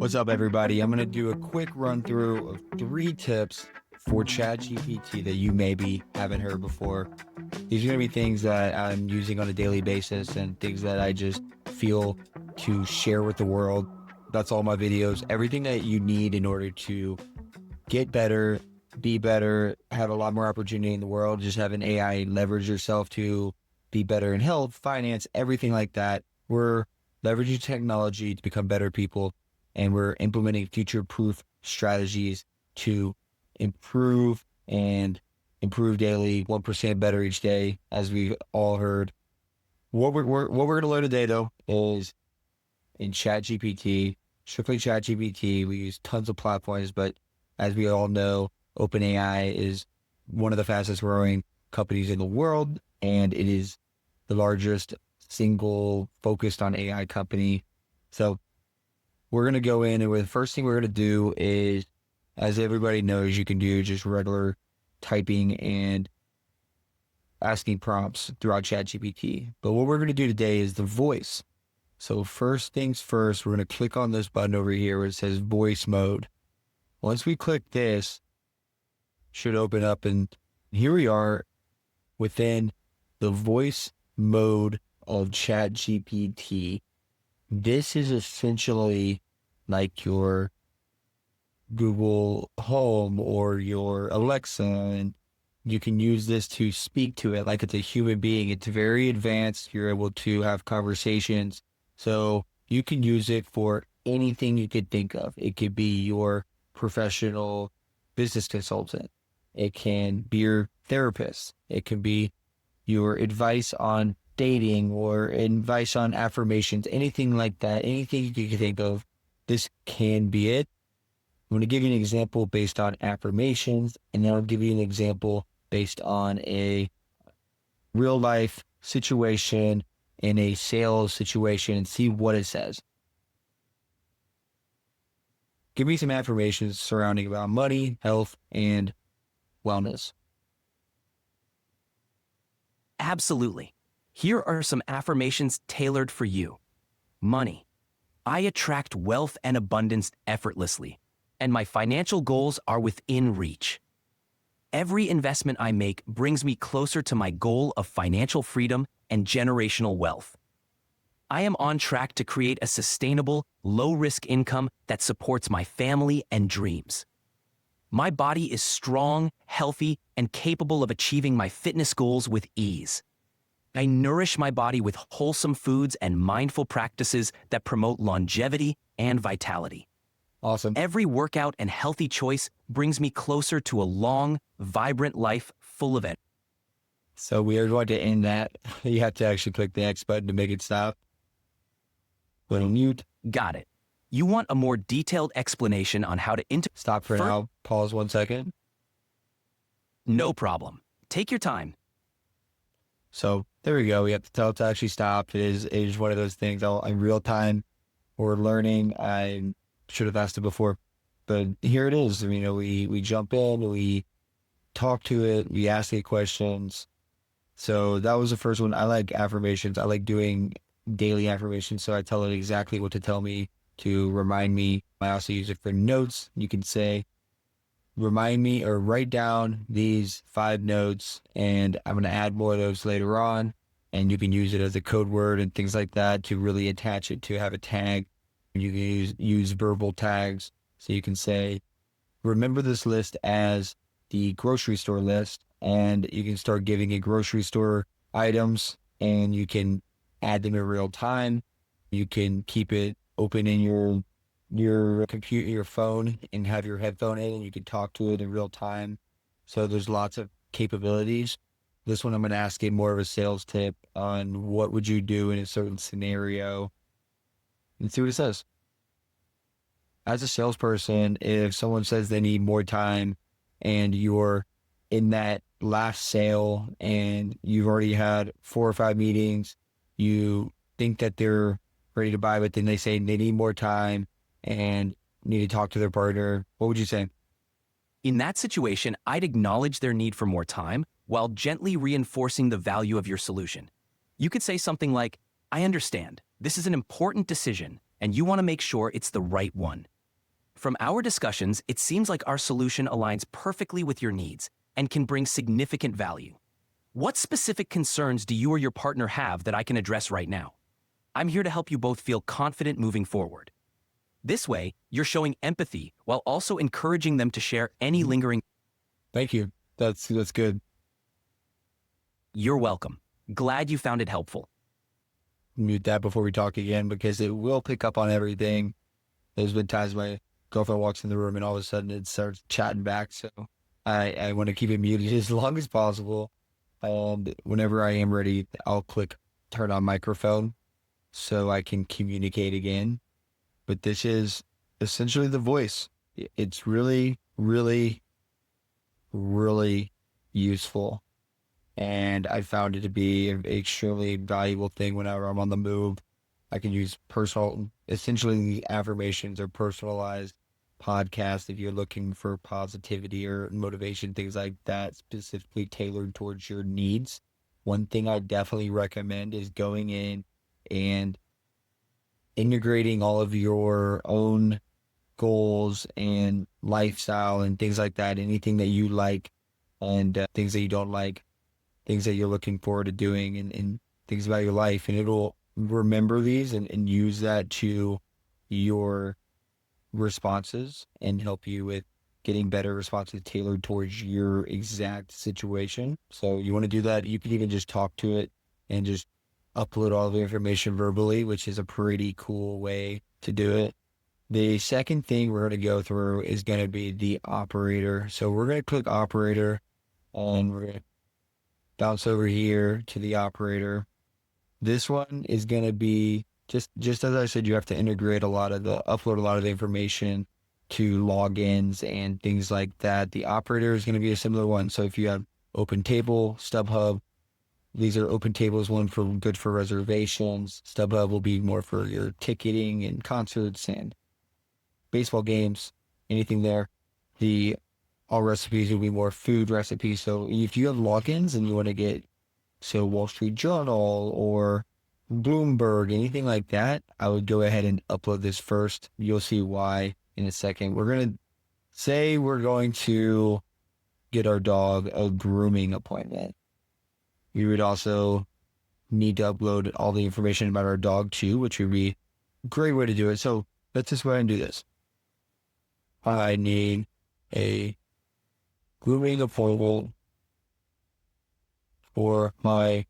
What's up, everybody? I'm going to do a quick run through of 3 tips for ChatGPT that you maybe haven't heard before. These are going to be things that I'm using on a daily basis and things that I just feel to share with the world. That's all my videos, everything that you need in order to get better, be better, have a lot more opportunity in the world, just have an AI leverage yourself to be better in health, finance, everything like that. We're leveraging technology to become better people, and we're implementing future-proof strategies to improve and improve daily, 1% better each day, as we've all heard. What we're going to learn today, though, is in ChatGPT, strictly ChatGPT. We use tons of platforms, but as we all know, OpenAI is one of the fastest growing companies in the world, and it is the largest single focused on AI company. So we're going to go in, and the first thing we're going to do is, as everybody knows, you can do just regular typing and asking prompts throughout ChatGPT. But what we're going to do today is the voice. So first things first, we're going to click on this button over here where it says voice mode. Once we click this, it should open up, and here we are within the voice mode of ChatGPT. This is essentially like your Google Home or your Alexa, and you can use this to speak to it like it's a human being. It's very advanced. You're able to have conversations. So you can use it for anything you could think of. It could be your professional business consultant. It can be your therapist. It can be your advice on dating or advice on affirmations, anything like that, anything you can think of. This can be it. I'm going to give you an example based on affirmations, and then I'll give you an example based on a real life situation in a sales situation and see what it says. Give me some affirmations surrounding about money, health, and wellness. Absolutely. Here are some affirmations tailored for you. Money. I attract wealth and abundance effortlessly, and my financial goals are within reach. Every investment I make brings me closer to my goal of financial freedom and generational wealth. I am on track to create a sustainable, low-risk income that supports my family and dreams. My body is strong, healthy, and capable of achieving my fitness goals with ease. I nourish my body with wholesome foods and mindful practices that promote longevity and vitality. Awesome. Every workout and healthy choice brings me closer to a long, vibrant life full of it. So we are going to end that. You have to actually click the X button to make it stop. Little mute. Got it. You want a more detailed explanation on how to Stop for now. Pause 1 second. No problem. Take your time. So there we go. We have to tell it to actually stop. It is one of those things. In real time, we're learning. I should have asked it before, but here it is. We jump in, we talk to it, we ask it questions. So that was the first one. I like affirmations. I like doing daily affirmations. So I tell it exactly what to tell me to remind me. I also use it for notes. You can say, remind me or write down these 5 notes, and I'm going to add more of those later on. And you can use it as a code word and things like that to really attach it to have a tag. You can use verbal tags. So you can say, remember this list as the grocery store list, and you can start giving it grocery store items, and you can add them in real time. You can keep it open in your computer, your phone, and have your headphone in, and you can talk to it in real time. So there's lots of capabilities. This one, I'm going to ask it more of a sales tip on what would you do in a certain scenario, and see what it says. As a salesperson, if someone says they need more time and you're in that last sale and you've already had 4 or 5 meetings, you think that they're ready to buy, but then they say they need more time and need to talk to their partner, what would you say? In that situation, I'd acknowledge their need for more time while gently reinforcing the value of your solution. You could say something like, I understand. This is an important decision, and you want to make sure it's the right one. From our discussions, it seems like our solution aligns perfectly with your needs and can bring significant value. What specific concerns do you or your partner have that I can address right now? I'm here to help you both feel confident moving forward. This way, you're showing empathy while also encouraging them to share any lingering. Thank you. That's good. You're welcome. Glad you found it helpful. Mute that before we talk again because it will pick up on everything. There's been times my girlfriend walks in the room and all of a sudden it starts chatting back. So I want to keep it muted as long as possible. And whenever I am ready, I'll click turn on microphone so I can communicate again. But this is essentially the voice. It's really, really, really useful. And I found it to be an extremely valuable thing whenever I'm on the move. I can use essentially the affirmations or personalized podcasts if you're looking for positivity or motivation, things like that, specifically tailored towards your needs. One thing I definitely recommend is going in and integrating all of your own goals and lifestyle and things like that, anything that you like and things that you don't like, things that you're looking forward to doing and things about your life. And it'll remember these and use that to your responses and help you with getting better responses tailored towards your exact situation. So you want to do that. You can even just talk to it and just upload all the information verbally, which is a pretty cool way to do it. The second thing we're going to go through is going to be the operator. So we're going to click operator and we're going to bounce over here to the operator. This one is going to be just as I said, you have to upload a lot of the information to logins and things like that. The operator is going to be a similar one. So if you have OpenTable, StubHub, these are OpenTable is one for good for reservations. StubHub will be more for your ticketing and concerts and baseball games, anything there. The all recipes will be more food recipes. So if you have logins and you want to get Wall Street Journal or Bloomberg, anything like that, I would go ahead and upload this first. You'll see why in a second. We're going to get our dog a grooming appointment. We would also need to upload all the information about our dog too, which would be a great way to do it. So let's just go ahead and do this. I need a grooming appointment for my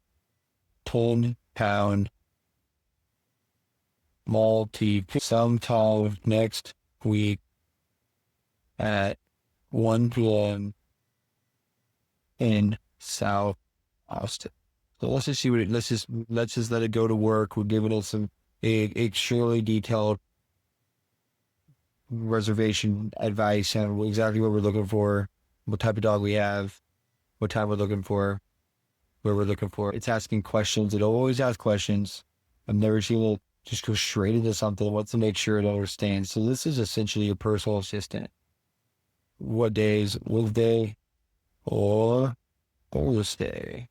10-pound Maltese sometime next week at 1 p.m. in South Austin. So let's just see let's just let it go to work. We're giving it some extremely detailed reservation advice on exactly what we're looking for, what type of dog we have, what time we're looking for, where we're looking for. It's asking questions. It'll always ask questions. I've never seen it just go straight into something. It wants to make sure it understands. So this is essentially a personal assistant. What days? Wednesday or Thursday?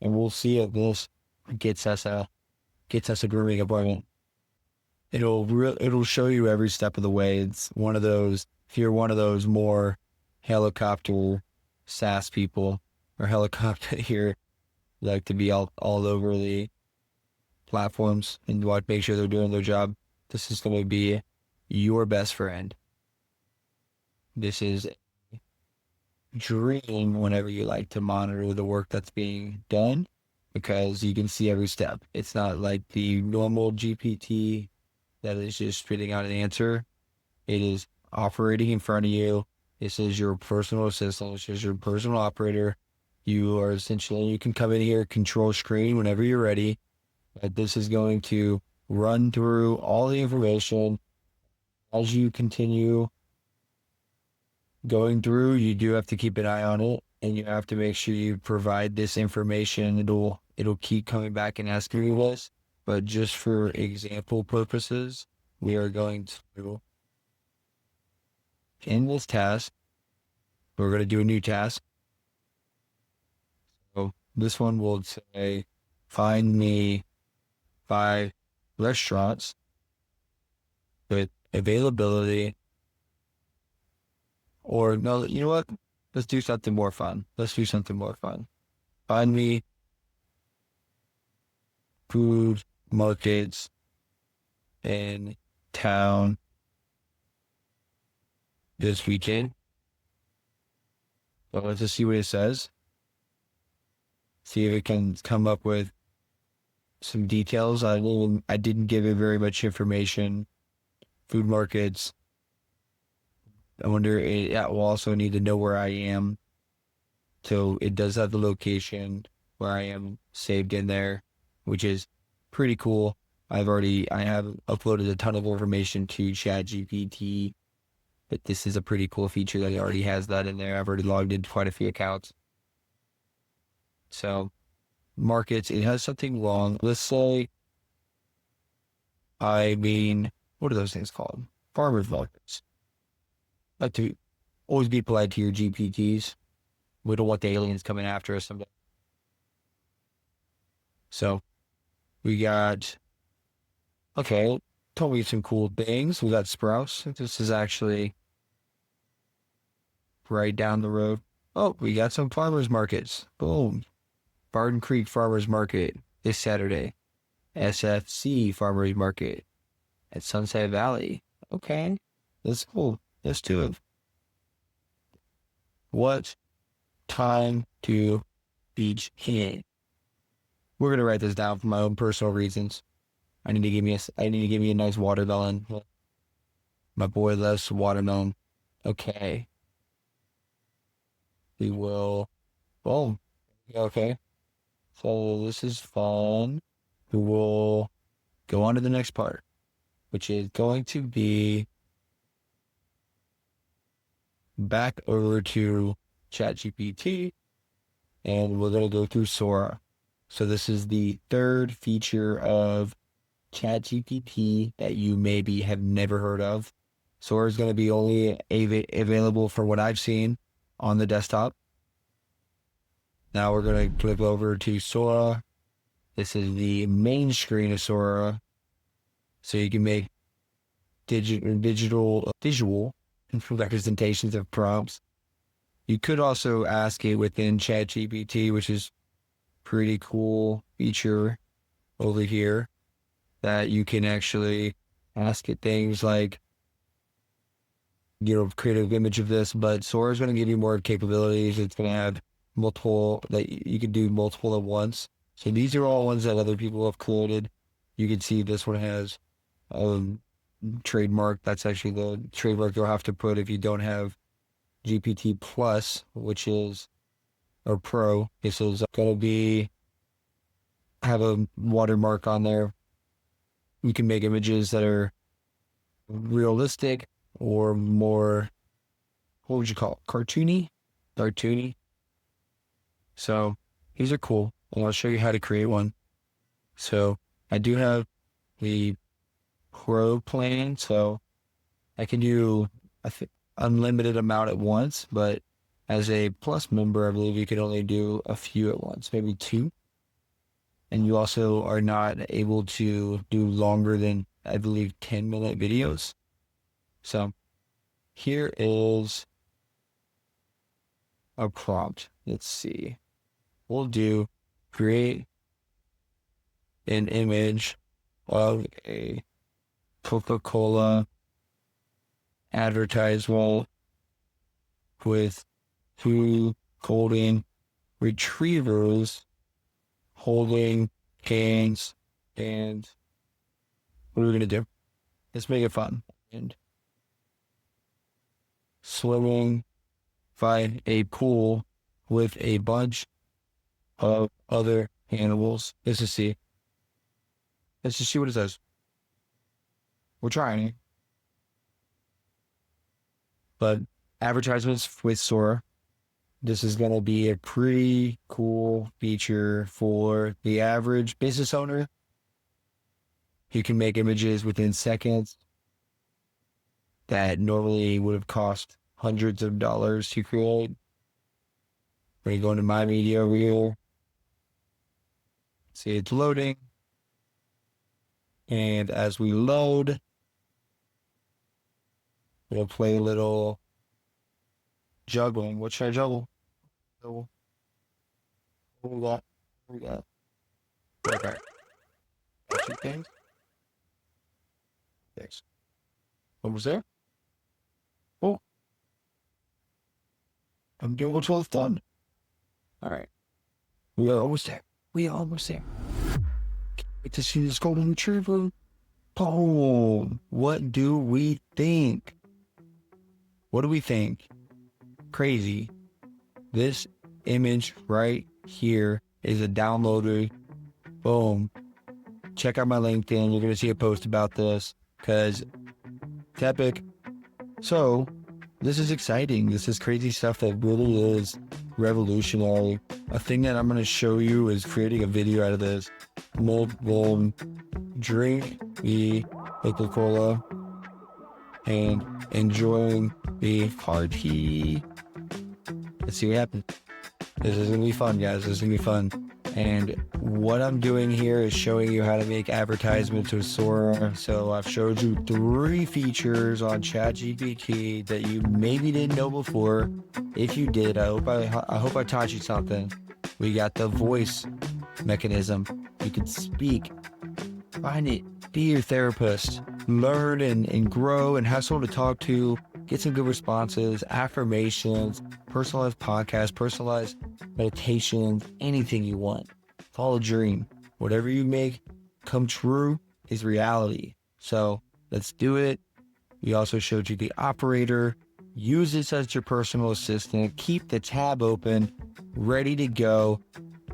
And we'll see if this gets us a grooming appointment. It'll show you every step of the way. It's one of those, if you're one of those more helicopter SaaS people or helicopter here, like to be all over the platforms and want to make sure they're doing their job, this is going to be your best friend. This is a dream whenever you like to monitor the work that's being done because you can see every step. It's not like the normal GPT that is just spitting out an answer. It is operating in front of you. This is your personal assistant. This is your personal operator. You are essentially, you can come in here, control screen whenever you're ready. But this is going to run through all the information. As you continue going through, you do have to keep an eye on it and you have to make sure you provide this information. It'll keep coming back and asking you this. But just for example purposes, we are going to, in this task, we're going to do a new task. So this one will say, find me 5 restaurants with availability, or no, you know what? Let's do something more fun. Let's do something more fun. Find me food markets in town this weekend. So let's just see what it says. See if it can come up with some details. I didn't give it very much information. Food markets. I wonder it will also need to know where I am. So it does have the location where I am saved in there, which is pretty cool. I have uploaded a ton of information to ChatGPT, but this is a pretty cool feature that it already has that in there. I've already logged into quite a few accounts. So markets, it has something wrong. Let's say, what are those things called? Farmers markets. Like to always be polite to your GPTs. We don't want the aliens coming after us someday. So we got, okay, told me some cool things. We got Sprouts. This is actually right down the road. Oh, we got some farmers markets. Boom. Barton Creek Farmers Market this Saturday. SFC Farmers Market at Sunset Valley. Okay, that's cool. Let's do it. What time to beach hit? We're gonna write this down for my own personal reasons. I need to give me a nice watermelon. My boy loves watermelon. Okay. We will. Boom. Okay. So this is fun. We will go on to the next part, which is going to be back over to ChatGPT, and we're going to go through Sora. So this is the third feature of ChatGPT that you maybe have never heard of. Sora is going to be only available for what I've seen on the desktop. Now we're going to flip over to Sora. This is the main screen of Sora. So you can make visual representations of prompts. You could also ask it within ChatGPT, which is pretty cool feature over here, that you can actually ask it things like, create an image of this, but Sora is going to give you more capabilities. It's going to have multiple, that you can do multiple at once. So these are all ones that other people have created. You can see this one has trademark. That's actually the trademark you'll have to put if you don't have GPT Plus, which is, or Pro. This is going to have a watermark on there. You can make images that are realistic or more, what would you call it? Cartoony. So these are cool. And I'll show you how to create one. So I do have the Pro plan, so I can do unlimited amount at once, but as a Plus member, I believe you can only do a few at once, maybe two. And you also are not able to do longer than, I believe, 10-minute videos. So here is a prompt. Let's see. We'll do create an image of a Coca-Cola advertisement with two golden retrievers holding hands, and what are we going to do? Let's make it fun. And swimming by a pool with a bunch of other animals. Let's just see what it says. We're trying. But advertisements with Sora. This is going to be a pretty cool feature for the average business owner. You can make images within seconds that normally would have cost hundreds of dollars to create. We're going to my media over here. See, it's loading. And as we load, We'll play a little juggling. What should I juggle? So, what we got? What we got? Okay. Two things. Thanks. What was there? Oh, I'm doing what's all done. All right. We are almost there. We are almost there. Wait to see this golden retriever. Boom. What do we think? What do we think? Crazy. This image right here is a downloader. Boom. Check out my LinkedIn. You're going to see a post about this because it's epic. So, this is exciting. This is crazy stuff that really is revolutionary. A thing that I'm going to show you is creating a video out of this. We'll drink the Coca-Cola and enjoying the party. Let's see what happens. This is going to be fun, guys. This is going to be fun. And what I'm doing here is showing you how to make advertisements with Sora. So I've showed you 3 features on Chatgpt that you maybe didn't know before. If you did, I hope I taught you something. We got the voice mechanism. You can speak, find it, be your therapist, learn and grow and have someone to talk to, get some good responses, affirmations, personalized podcasts, personalized meditations, anything you want. Follow a dream. Whatever you make come true is reality. So let's do it. We also showed you the operator. Use this as your personal assistant. Keep the tab open, ready to go.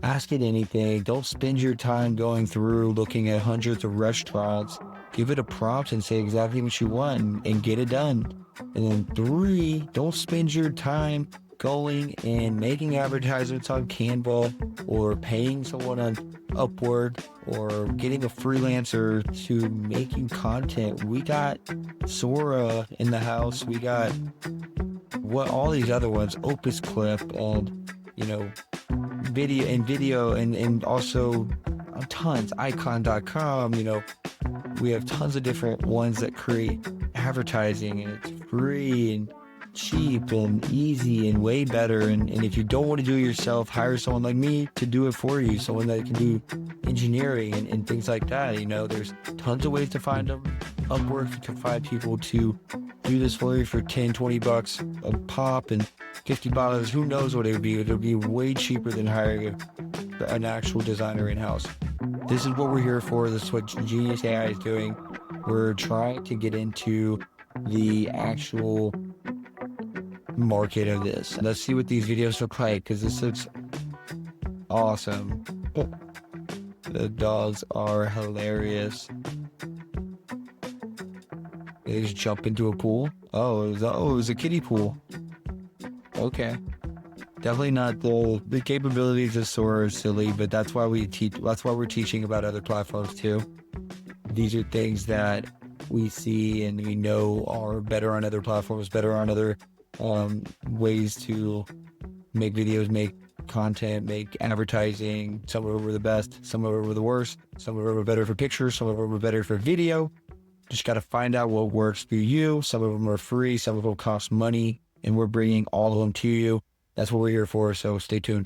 Ask it anything. Don't spend your time going through looking at hundreds of restaurants. Give it a prompt and say exactly what you want and get it done. And then 3, don't spend your time going and making advertisements on Canva or paying someone on Upwork or getting a freelancer to making content. We got Sora in the house. We got all these other ones, Opus Clip and, video and also tons, icon.com, we have tons of different ones that create advertising and it's free and cheap and easy and way better. And if you don't want to do it yourself, hire someone like me to do it for you. Someone that can do engineering and things like that. There's tons of ways to find them. Upwork, you can find people to do this for you for 10, 20 bucks a pop and $50. Who knows what it would be? It would be way cheaper than hiring an actual designer in-house. This is what we're here for. This is what Genius AI is doing. We're trying to get into the actual market of this. Let's see what these videos look like because this looks awesome. The dogs are hilarious. They just jump into a pool. Oh, it was a kiddie pool. Okay. Definitely not the capabilities of Sora are silly, but that's why we teach. That's why we're teaching about other platforms too. These are things that we see and we know are better on other platforms, better on other ways to make videos, make content, make advertising. Some of them were the best, some of them were the worst, some of them were better for pictures, some of them were better for video. Just got to find out what works for you. Some of them are free, some of them cost money, and we're bringing all of them to you. That's what we're here for, so stay tuned.